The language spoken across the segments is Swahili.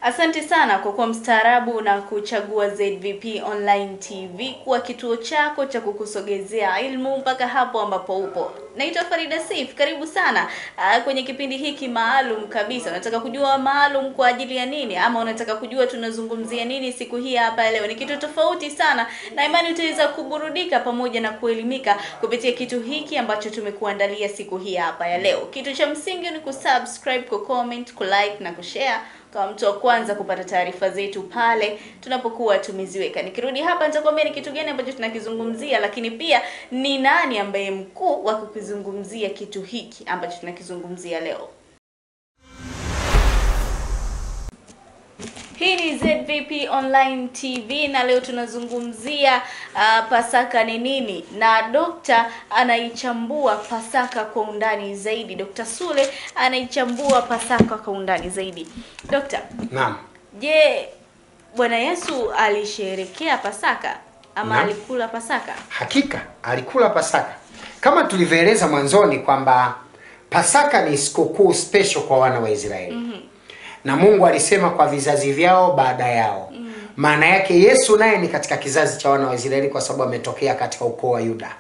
Asante sana kwa kuwa mstaarabu na kuchagua ZVP Online TV kuwa kituo chako cha kukusogezea ilmu mpaka hapo ambapo upo. Naitwa Farida Saif, karibu sana kwenye kipindi hiki maalum kabisa. Unataka kujua maalum kwa ajili ya nini, ama unataka kujua tunazungumzia nini siku hii hapa leo? Ni kitu tofauti sana, na imani utaweza kuburudika pamoja na kuelimika kupitia kitu hiki ambacho tumekuandalia siku hii hapa ya leo. Kitu cha msingi ni kusubscribe, kucomment, kulike na kushare kama mtu wa kwanza kupata taarifa zetu pale tunapokuwa tumeziweka. Nikirudi hapa nitakwambia ni kitu gani ambacho tunakizungumzia, lakini pia ni nani ambaye mkuu wa kukizungumzia kitu hiki ambacho tunakizungumzia leo. Hii ni ZVP Online TV na leo tunazungumzia Pasaka ni nini, na Dokta anaichambua Pasaka kwa undani zaidi. Dr. Sule anaichambua Pasaka kwa undani zaidi. Dokta, naam. Je, Bwana Yesu alisherehekea Pasaka ama Naam. alikula Pasaka? Hakika alikula Pasaka. Kama tulivyoeleza mwanzoni kwamba Pasaka ni sikukuu special kwa wana wa Israeli. Na Mungu alisema kwa vizazi vyao baada yao. Maana yake Yesu naye ni katika kizazi cha wana wa Israeli kwa sababu ametokea katika ukoo wa Yuda.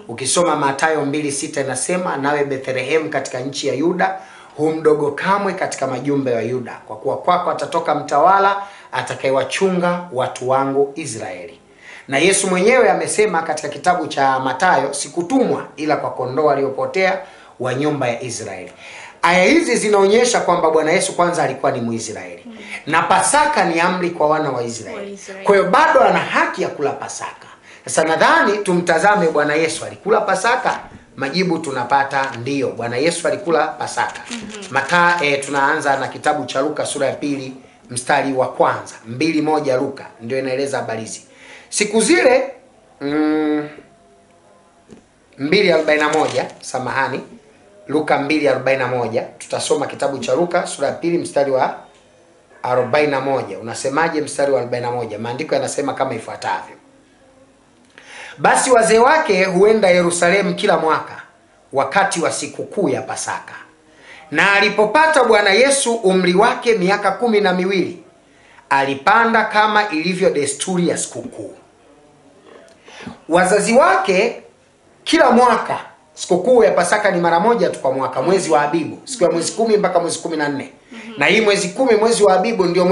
Ukisoma Mathayo 2:6 inasema, nawe Bethlehem katika nchi ya Yuda, hu mdogo kamwe katika majumbe wa Yuda, kwa kuwa kwako atatoka mtawala atakayewachunga watu wangu Israeli. Na Yesu mwenyewe amesema katika kitabu cha Mathayo, sikutumwa ila kwa kondoo waliopotea wa nyumba ya Israeli. Aya hizi zinaonyesha kwamba Bwana Yesu kwanza alikuwa ni Muisraeli. Na Pasaka ni amri kwa wana wa Israeli. Kwa hiyo bado ana haki ya kula Pasaka. Sasa nadhani tumtazame Bwana Yesu alikula Pasaka. Majibu tunapata ndiyo, Bwana Yesu alikula Pasaka. Tunaanza na kitabu cha Luka sura ya 2 mstari wa kwanza. 2:1 Luka ndio inaeleza habari hizi. Siku zile 2:41, samahani. Luka 2:41, tutasoma kitabu cha Luka sura ya 2 mstari wa 41. Unasemaje mstari wa 41? Maandiko yanasema kama ifuatavyo: basi wazee wake huenda Yerusalemu kila mwaka wakati wa sikukuu ya Pasaka. Na alipopata Bwana Yesu umri wake miaka 12, alipanda kama ilivyo desturi ya sikukuu. Wazazi wake kila mwaka, sikukuu ya Pasaka ni mara moja tu kwa mwaka, mwezi wa Abibu, siku ya mwezi 10 mpaka mwezi 14. Na hii mwezi 10, mwezi wa Abibu ndio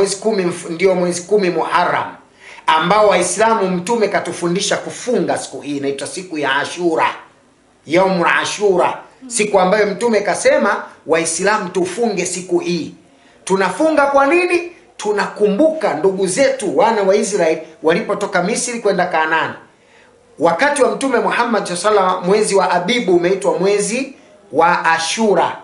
mwezi 10 Muharram, ambao Waislamu mtume katufundisha kufunga siku hii. Inaitwa siku ya Ashura, Yaumul Ashura, siku ambayo mtume kasema Waislamu tufunge siku hii. Tunafunga kwa nini? Tunakumbuka ndugu zetu wana wa Israeli walipotoka Misri kwenda Kanaani. Wakati wa Mtume Muhammad sallallahu, mwezi wa Abibu umeitwa mwezi wa Ashura,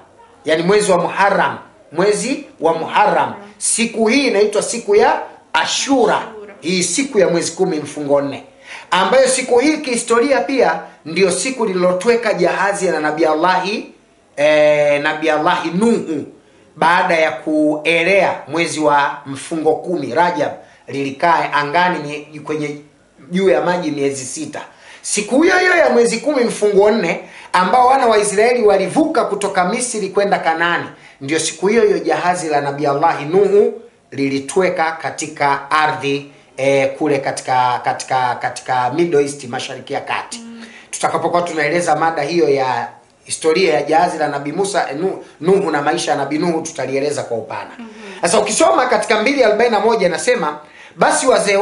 yani mwezi wa Muharram, mwezi wa Muharram. Siku hii inaitwa siku ya Ashura, hii siku ya mwezi 10 mfungo 4, ambayo siku hii kihistoria pia ndio siku lililotweka jahazi na Nabii Allahi Nuhu. Baada ya kuelea mwezi wa mfungo 10 Rajab, lilikaa angani kwenye juu ya maji miezi 6. Siku hiyo hiyo ya mwezi 10 mfungo 4, ambao wana wa Israeli walivuka kutoka Misri kwenda Kanaani, ndio siku hiyo hiyo jahazi la Nabii Allahi Nuhu lilitweka katika ardhi kule katika Middle East, Mashariki ya Kati. Tutakapokuwa tunaeleza mada hiyo ya historia ya jahazi la Nabii Nuhu na maisha ya Nabii Nuhu, tutalieleza kwa upana. Sasa ukisoma katika 2:41 nasema, basi wazee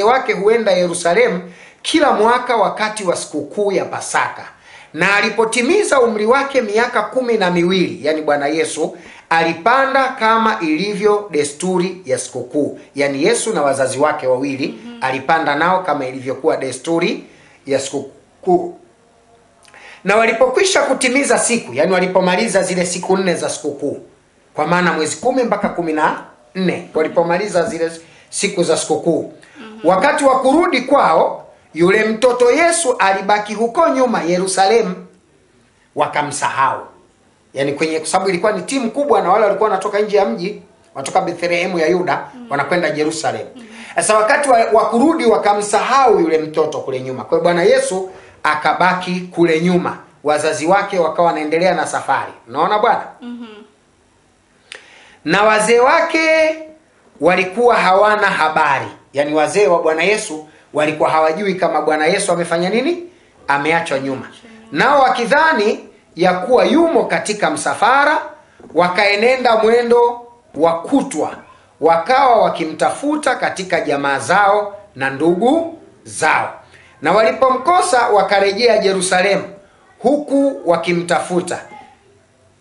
wake huenda Yerusalemu kila mwaka wakati wa sikukuu ya Pasaka. Na alipotimiza umri wake miaka 12, yani Bwana Yesu alipanda kama ilivyo desturi ya sikukuu. Yani Yesu na wazazi wake wawili alipanda nao kama ilivyokuwa desturi ya sikukuu. Na walipokwisha kutimiza siku, yani walipomaliza zile siku 4 za sikukuu, kwa maana mwezi 10 mpaka 14, walipomaliza zile siku za sikukuu, wakati wa kurudi kwao, yule mtoto Yesu alibaki huko nyuma Yerusalemu, wakamsahau. Yani kwa sababu ilikuwa ni timu kubwa na wale walikuwa wanatoka nje ya mji, wanatoka Bethlehem ya Yuda, wanakwenda Yerusalemu. Sasa wakati wa kurudi wakamsahau yule mtoto kule nyuma. Kwa hiyo Bwana Yesu akabaki kule nyuma, wazazi wake wakawa wanaendelea na safari. Unaona bwana? na wazee wake walikuwa hawana habari. Yani wazee wa Bwana Yesu walikuwa hawajui kama Bwana Yesu amefanya nini, ameachwa nyuma. Nao wakidhani ya kuwa yumo katika msafara, wakaenenda mwendo wa kutwa, wakawa wakimtafuta katika jamaa zao na ndugu zao. Na walipomkosa wakarejea Yerusalemu huku wakimtafuta.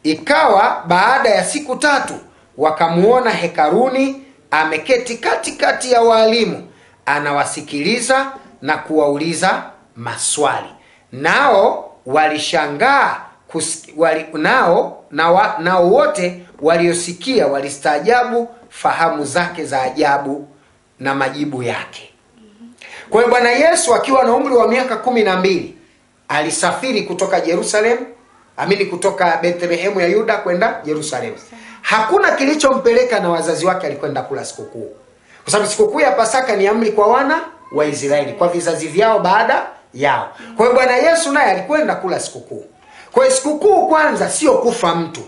Ikawa baada ya siku 3 wakamuona hekaluni ameketi katikati ya walimu, anawasikiliza na kuwauliza maswali. Nao walishangaa nao wote waliosikia walistaajabu fahamu zake za ajabu na majibu yake. Kwa hiyo Bwana Yesu akiwa na umri wa miaka 12 alisafiri kutoka Yerusalemu, kutoka Bethlehemu ya Yuda kwenda Yerusalemu. Hakuna kilichompeleka na wazazi wake alikwenda kula sikukuu. Kwa sababu sikukuu ya Pasaka ni amri kwa wana wa Israeli, kwa vizazi vyao baada yao. Kwa hiyo Bwana Yesu naye alikwenda kula sikukuu. Kwa hiyo sikukuu kwanza sio kufa mtu.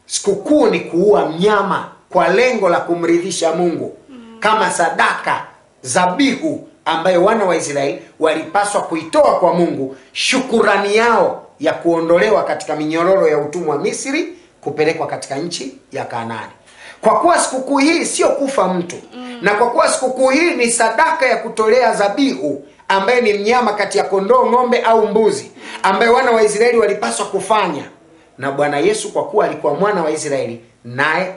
Sikukuu ni kuua mnyama kwa lengo la kumridhisha Mungu, kama sadaka, zabihu ambayo wana wa Israeli walipaswa kuitoa kwa Mungu, shukurani yao ya kuondolewa katika minyororo ya utumwa wa Misri kupelekwa katika nchi ya Kanaani. Kwa kuwa sikukuu hii sio kufa mtu, na kwa kuwa sikukuu hii ni sadaka ya kutolea zabihu ambaye ni mnyama kati ya kondoo, ng'ombe au mbuzi, ambaye wana wa Israeli walipaswa kufanya, na Bwana Yesu kwa kuwa alikuwa mwana wa Israeli, naye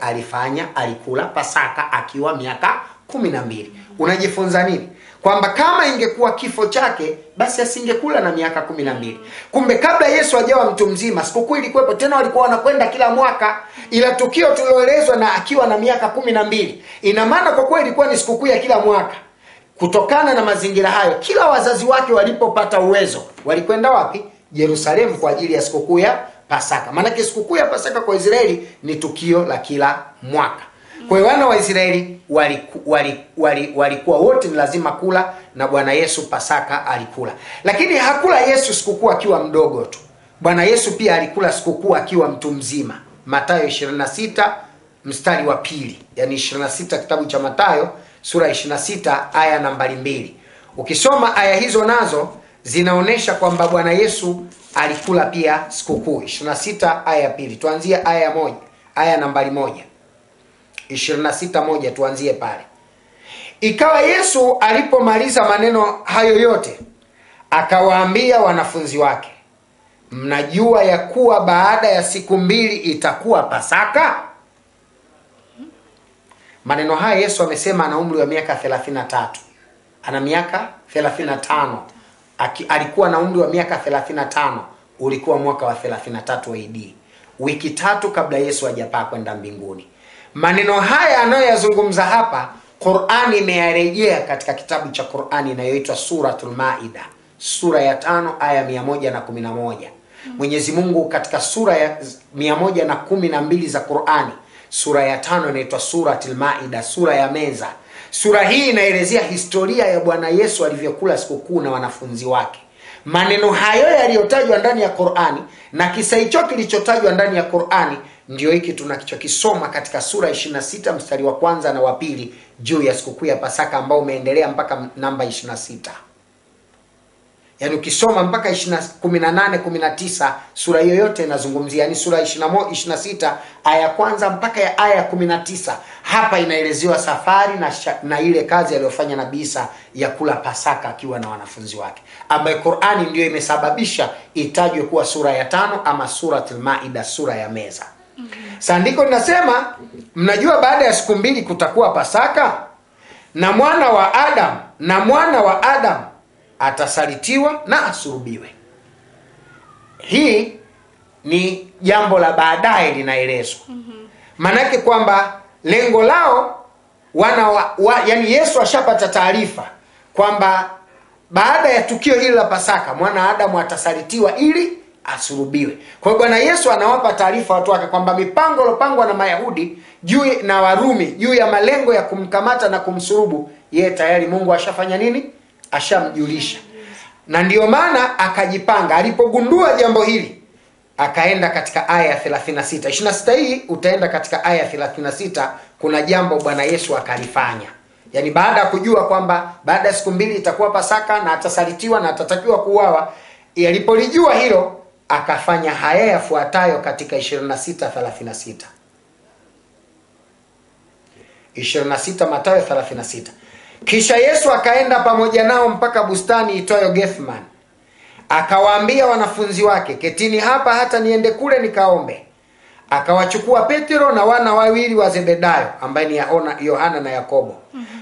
alikula Pasaka akiwa miaka 12. Unajifunza nini? Kwamba kama ingekuwa kifo chake, basi asingekula na miaka 12. Kumbe kabla Yesu ajawa mtu mzima, sikukuu ilikuwepo, tena walikuwa wanakwenda kila mwaka. Ila tukio tuliloelezwa na akiwa na miaka 12, ina maana kwa kweli ilikuwa ni sikukuu ya kila mwaka. Kutokana na mazingira hayo, kila wazazi wake walipopata uwezo, walikwenda wapi? Yerusalemu kwa ajili ya sikukuu ya Pasaka. Maana sikukuu ya Pasaka kwa Israeli ni tukio la kila mwaka. Kwa hiyo wana wa Israeli walikuwa wote ni lazima kula, na Bwana Yesu Pasaka alikula. Lakini hakula Yesu sikukuu akiwa mdogo tu. Bwana Yesu pia alikula sikukuu akiwa mtu mzima. Mathayo 26 mstari wa 2. Yani 26 kitabu cha Mathayo sura 26 aya nambari 2. Ukisoma aya hizo nazo zinaonesha kwamba Bwana Yesu alikula pia sikukuu. 26 aya ya 2. Tuanzie aya ya 1. Aya nambari 1. 26:1 tuanzie pale. Ikawa Yesu alipomaliza maneno hayo yote, akawaambia wanafunzi wake, mnajua ya kuwa baada ya siku 2 itakuwa Pasaka? Maneno haya Yesu amesema ana umri wa miaka 33. Ana miaka 35. Alikuwa na umri wa miaka 35. Ulikuwa mwaka wa 33 AD. Wiki 3 kabla Yesu hajapaa kwenda mbinguni. Maneno haya anayoyazungumza hapa, Qur'ani imeyarejea katika kitabu cha Qur'ani inayoitwa Suratul Maida, sura ya 5 aya 111. Mwenyezi Mungu katika sura ya 112 za Qur'ani, sura ya 5 inaitwa Suratul Maida, sura ya meza. Sura hii inaelezea historia ya Bwana Yesu alivyokula sikukuu na wanafunzi wake. Maneno hayo yaliyotajwa ndani ya Qur'ani na kisa hicho kilichotajwa ndani ya Qur'ani ndio hiki tunachokisoma katika sura 26 mstari wa 1 na wa 2 juu ya sikukuu ya Pasaka, ambao umeendelea mpaka namba 26. Yaani ukisoma mpaka 18 19 sura hiyo yote inazungumzia, yani sura 26 aya ya 1 mpaka ya aya ya 19. Hapa inaelezewa safari na ile kazi aliyofanya Nabii Isa ya kula Pasaka akiwa na wanafunzi wake, ambayo Qur'ani ndio imesababisha itajwe kuwa sura ya 5 ama Suratul Maida, sura ya meza. Andiko linasema, mnajua baada ya siku 2 kutakuwa Pasaka, na mwana wa Adam atasalitiwa na asulubiwe. Hii ni jambo la baadaye linaelezwa. Maanake kwamba lengo lao yani Yesu ashapata taarifa kwamba baada ya tukio hili la Pasaka mwana wa Adamu atasalitiwa ili asulubiwe. Kwa hiyo Bwana Yesu anawapa taarifa watu wake kwamba mipango iliyopangwa na Mayahudi na Warumi juu ya malengo ya kumkamata na kumsulubu, yeye tayari Mungu ashafanya nini? Ashamjulisha. Na ndiyo maana akajipanga. Alipogundua jambo hili, akaenda katika aya ya 36. 26 hii utaenda katika aya ya 36, kuna jambo Bwana Yesu akalifanya. Yaani baada ya kujua kwamba baada ya siku 2 itakuwa Pasaka na atasalitiwa na atatakiwa kuuawa, alipolijua hilo akafanya haya yafuatayo katika 26:36. 26 Mathayo 36. Kisha Yesu akaenda pamoja nao mpaka bustani itwayo Gethsemane. Akawaambia wanafunzi wake, ketini hapa hata niende kule nikaombe. Akawachukua Petro na wana wawili wa Zebedayo, ambaye ni Yohana na Yakobo.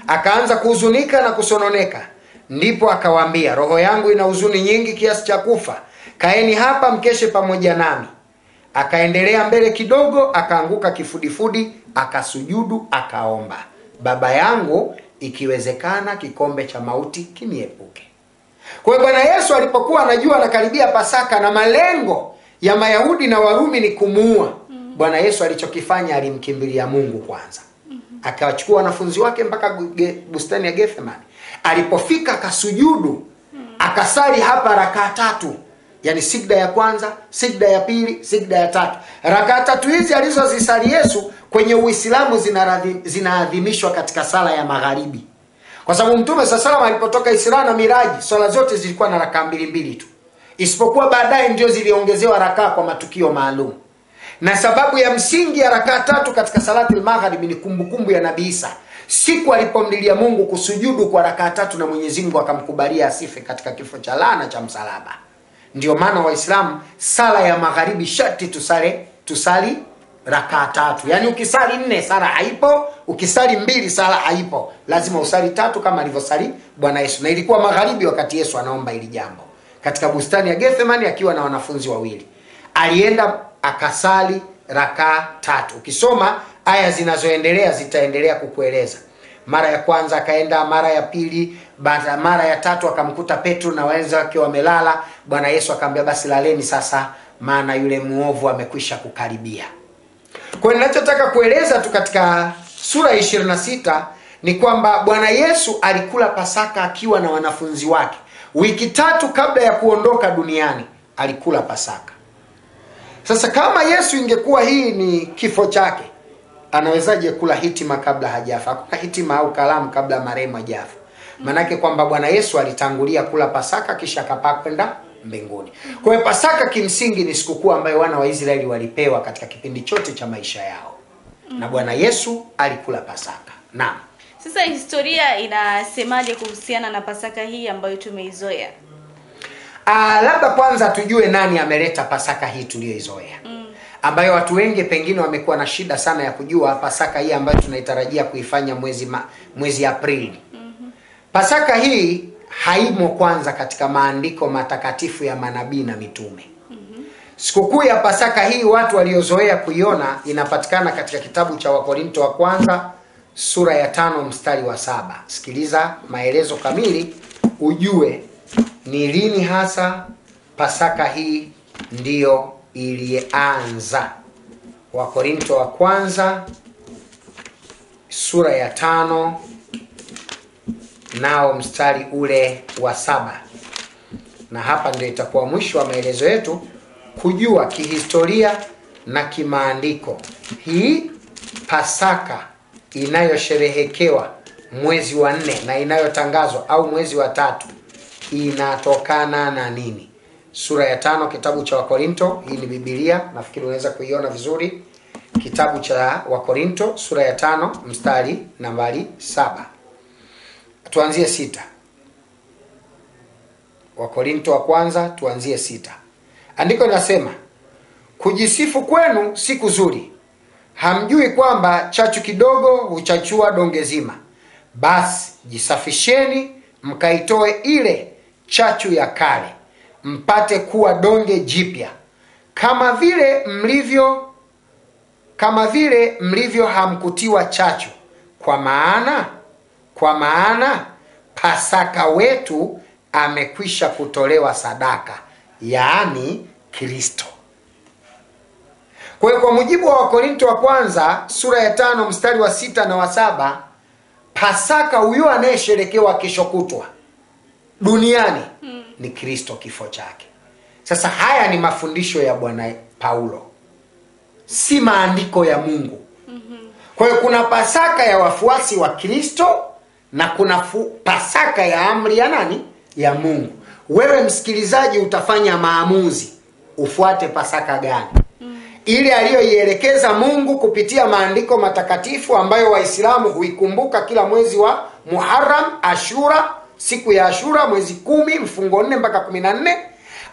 Akaanza kuhuzunika na kusononeka. Ndipo akawaambia, roho yangu ina huzuni nyingi kiasi cha kufa. Kaeni hapa mkeshe pamoja nami. Akaendelea mbele kidogo, akaanguka kifudifudi, akasujudu, akaomba, Baba yangu, ikiwezekana kikombe cha mauti kiniepuke. Kwa hiyo Bwana Yesu alipokuwa anajua anakaribia Pasaka na malengo ya Mayahudi na Warumi ni kumuua, Bwana Yesu alichokifanya, alimkimbilia Mungu kwanza. Akawachukua wanafunzi wake mpaka bustani ya Gethsemane. Alipofika akasujudu, akasali hapa rakaa 3. Yaani sijda ya kwanza, sijda ya pili, sijda ya 3. Rakaa 3 hizi alizozisali Yesu kwenye Uislamu zinaadhimishwa katika sala ya magharibi. Kwa sababu Mtume sallallahu alipotoka Isra na Miraji, swala zote zilikuwa na rakaa 2 tu. Isipokuwa baadaye ndio ziliongezewa rakaa kwa matukio maalum. Na sababu ya msingi ya rakaa 3 katika salati al-magharibi ni kumbukumbu ya Nabii Isa. Siku alipomlilia Mungu kusujudu kwa rakaa 3 na Mwenyezi Mungu akamkubalia asife katika kifo cha laana cha msalaba. Ndio maana Waislamu sala ya magharibi sharti tusali rakaa 3. Yaani ukisali 4 sala haipo, ukisali 2 sala haipo. Lazima usali 3 kama alivyosali Bwana Yesu. Na ilikuwa magharibi wakati Yesu anaomba ili jambo. Katika bustani ya Gethsemane akiwa na wanafunzi wawili. Alienda akasali rakaa 3. Ukisoma aya zinazoendelea zitaendelea kukueleza. Mara ya kwanza akaenda, mara ya pili, mara ya 3 akamkuta Petro na wenzake wamelala. Bwana Yesu akamwambia, basi laleni sasa, maana yule muovu amekwisha kukaribia. Kwa hiyo ninachotaka kueleza tu katika sura 26 ni kwamba Bwana Yesu alikula Pasaka akiwa na wanafunzi wake. Wiki 3 kabla ya kuondoka duniani alikula Pasaka. Sasa kama Yesu ingekuwa hii ni kifo chake, anawezaje kula hitima kabla hajafa? Hakuna hitima au kalamu kabla marehemu hajafa. Manake kwamba Bwana Yesu alitangulia kula Pasaka kisha akapaa kwenda mbinguni. Kwa hiyo Pasaka kimsingi ni sikukuu ambayo wana wa Israeli walipewa katika kipindi chote cha maisha yao. Na Bwana Yesu alikula Pasaka. Naam. Sasa historia inasemaje kuhusiana na Pasaka hii ambayo tumeizoea? Labda kwanza tujue nani ameleta Pasaka hii tuliyoizoea. Ambayo watu wengi pengine wamekuwa na shida sana ya kujua Pasaka hii ambayo tunaitarajia kuifanya mwezi Aprili. Pasaka hii haimo kwanza katika maandiko matakatifu ya manabii na mitume. Sikukuu ya Pasaka hii watu waliozoea kuiona inapatikana katika kitabu cha Wakorinto wa kwanza sura ya 5 mstari wa 7. Sikiliza maelezo kamili ujue ni lini hasa Pasaka hii ndiyo ilianza. Wakorinto wa kwanza sura ya 5 nao mstari ule wa 7. Na hapa ndio itakuwa mwisho wa maelezo yetu, kujua kihistoria na kimaandiko hii Pasaka inayosherehekewa mwezi wa 4 na inayotangazwa au mwezi wa 3 inatokana na nini. Sura ya 5 kitabu cha Wakorinto, hii ni Biblia, nafikiri unaweza kuiona vizuri. Kitabu cha Wakorinto sura ya 5 mstari nambari 7. Tuanzie 6. Wakorinto wa kwanza tuanzie 6. Andiko linasema, kujisifu kwenu si kuzuri. Hamjui kwamba chachu kidogo huchachua donge zima? Basi jisafisheni mkaitoe ile chachu ya kale, mpate kuwa donge jipya, kama vile mlivyo hamkutiwa chachu, kwa maana Pasaka wetu amekwisha kutolewa sadaka, yaani Kristo. Kwa hiyo kwa mujibu wa Wakorinto wa kwanza sura ya 5 mstari wa 6 na wa 7, Pasaka huyo anayesherekewa kesho kutwa duniani ni Kristo, kifo chake. Sasa haya ni mafundisho ya Bwana Paulo, si maandiko ya Mungu. Kwa hiyo kuna Pasaka ya wafuasi wa Kristo na kuna Pasaka ya amri ya nani? Ya Mungu. Wewe msikilizaji utafanya maamuzi, ufuate Pasaka gani? Ile aliyoielekeza Mungu kupitia maandiko matakatifu ambayo Waislamu huikumbuka kila mwezi wa Muharram, Ashura, siku ya Ashura, mwezi 10 mfungo 4 mpaka 14,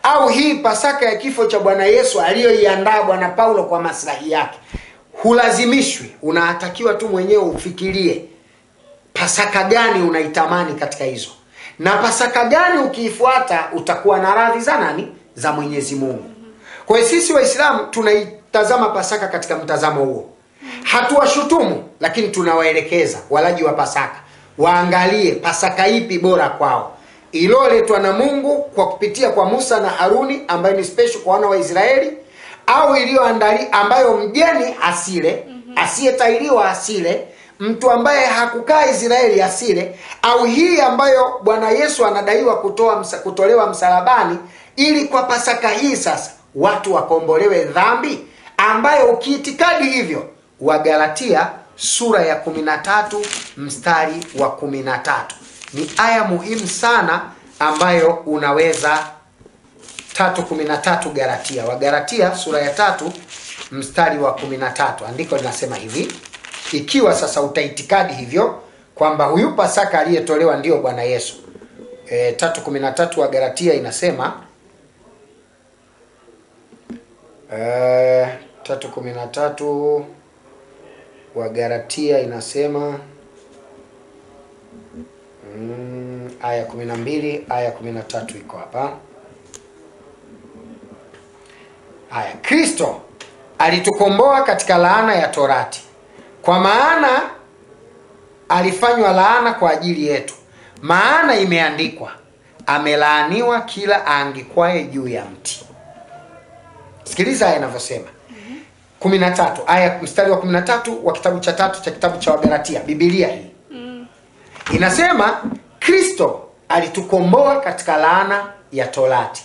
au hii Pasaka ya kifo cha Bwana Yesu aliyoiandaa Bwana Paulo kwa maslahi yake. Hulazimishwi, unatakiwa tu mwenyewe ufikirie Pasaka gani unaitamani katika hizo, na Pasaka gani ukiifuata utakuwa na radhi za nani? Za Mwenyezi Mungu. Kwa hiyo sisi Waislamu tunaitazama Pasaka katika mtazamo huo. Hatuwashutumu, lakini tunawaelekeza walaji wa Pasaka waangalie Pasaka ipi bora kwao, iliyoletwa na Mungu kwa kupitia kwa Musa na Haruni ambayo ni special kwa wana wa Israeli, au iliyoandaliwa ambayo mgeni asile, asiyetahiriwa asile, mtu ambaye hakukaa Israeli asile, au hii ambayo Bwana Yesu anadaiwa kutolewa msalabani, ili kwa Pasaka hii sasa watu wakombolewe dhambi, ambayo ukiitikadi hivyo, Wagalatia sura ya 13 mstari wa 13 ni aya muhimu sana ambayo unaweza 3:13 Galatia. Wagalatia sura ya 3 mstari wa 13 andiko linasema hivi: ikiwa sasa utaitikadi hivyo kwamba huyu Pasaka aliyetolewa ndio Bwana Yesu. 3:13 wa Galatia inasema 3:13 wa Galatia inasema aya 12, aya 13 iko hapa. Aya, Kristo alitukomboa katika laana ya torati, kwa maana alifanywa laana kwa ajili yetu, maana imeandikwa, amelaaniwa kila aangikwaye juu ya mti. Sikiliza aya inavyosema. 13 aya mstari wa 13 wa kitabu cha 3 cha kitabu cha Wagalatia, Biblia hii. Inasema Kristo alitukomboa katika laana ya torati,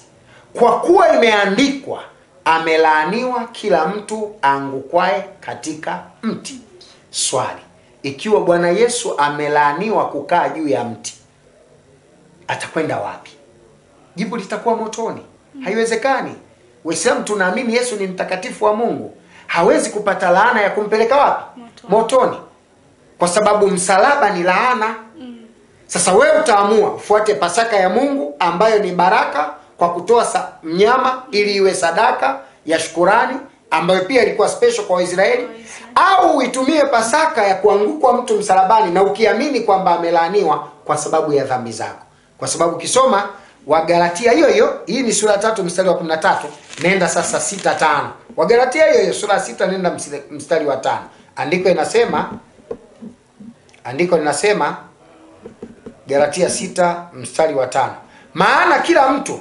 kwa kuwa imeandikwa, amelaaniwa kila mtu aangukwaye katika mti. Swali, ikiwa Bwana Yesu amelaaniwa kukaa juu ya mti, atakwenda wapi? Jibu litakuwa motoni. Haiwezekani. Waislamu tunaamini Yesu ni mtakatifu wa Mungu, hawezi kupata laana ya kumpeleka wapi? Motoni. Kwa sababu msalaba ni laana. Sasa wewe utaamua ufuate Pasaka ya Mungu ambayo ni baraka kwa kutoa mnyama ili iwe sadaka ya shukurani ambayo pia ilikuwa special kwa Waisraeli, au uitumie Pasaka ya kuangukwa mtu msalabani na ukiamini kwamba amelaaniwa kwa sababu ya dhambi zako. Kwa sababu kisoma Wagalatia hiyo hiyo, hii ni sura 3 mstari wa 13, nenda sasa 6:5. Wagalatia hiyo hiyo sura 6 nenda mstari wa 5. Andiko linasema Galatia 6 mstari wa 5, maana kila mtu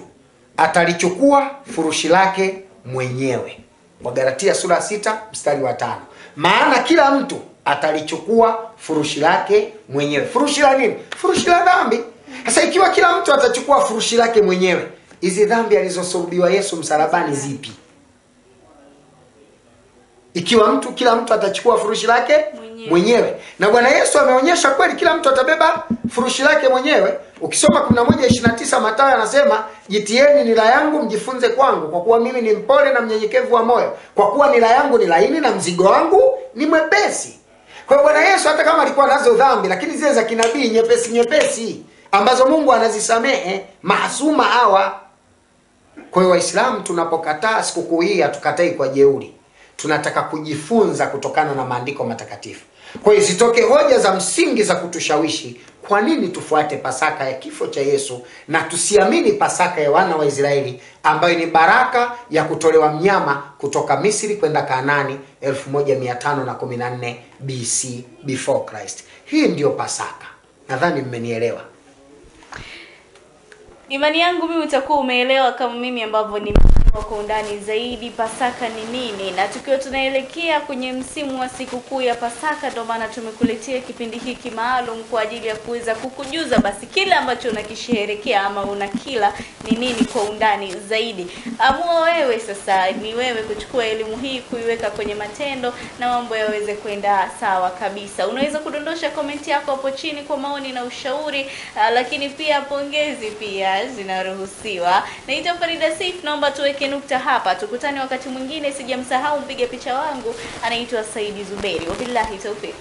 atalichukua furushi lake mwenyewe. Wagalatia sura 6 mstari wa 5, maana kila mtu atalichukua furushi lake mwenyewe. Furushi la nini? Furushi la dhambi. Sasa ikiwa kila mtu atachukua furushi lake mwenyewe, hizi dhambi alizosulubiwa Yesu msalabani zipi? Ikiwa kila mtu atachukua furushi lake mwenyewe. Na Bwana Yesu ameonyesha kweli kila mtu atabeba furushi lake mwenyewe. Ukisoma 11:29 Mathayo anasema, jitieni nira yangu mjifunze kwangu, kwa kuwa mimi ni mpole na mnyenyekevu wa moyo, kwa kuwa nira yangu ni laini na mzigo wangu ni mwepesi. Kwa hiyo Bwana Yesu hata kama alikuwa nazo dhambi, lakini zile za kinabii nyepesi ambazo Mungu anazisamehe, maasuma hawa. Kwa hiyo Waislamu tunapokataa sikukuu hii, hatukatai kwa jeuri. Tunataka kujifunza kutokana na maandiko matakatifu. Kwa hiyo zitoke hoja za msingi za kutushawishi kwa nini tufuate Pasaka ya kifo cha Yesu na tusiamini Pasaka ya wana wa Israeli ambayo ni baraka ya kutolewa mnyama kutoka Misri kwenda Kanaani 1514 BC before Christ. Hii ndio Pasaka. Nadhani mmenielewa. Imani yangu mimi utakuwa umeelewa kama mimi ambavyo ni kujua kwa undani zaidi Pasaka ni nini, na tukiwa tunaelekea kwenye msimu wa sikukuu ya Pasaka, ndio maana tumekuletea kipindi hiki maalum kwa ajili ya kuweza kukujuza basi kila ambacho unakisherehekea ama unakila ni nini kwa undani zaidi. Amua wewe sasa, ni wewe kuchukua elimu hii kuiweka kwenye matendo na mambo yaweze kwenda sawa kabisa. Unaweza kudondosha komenti yako hapo chini kwa maoni na ushauri, lakini pia pongezi pia zinaruhusiwa. Naitwa Farida Saif, naomba tuweke nukta hapa. Tukutane wakati mwingine. Sijamsahau mpiga picha wangu anaitwa Saidi Zuberi. Wabillahi tawfik.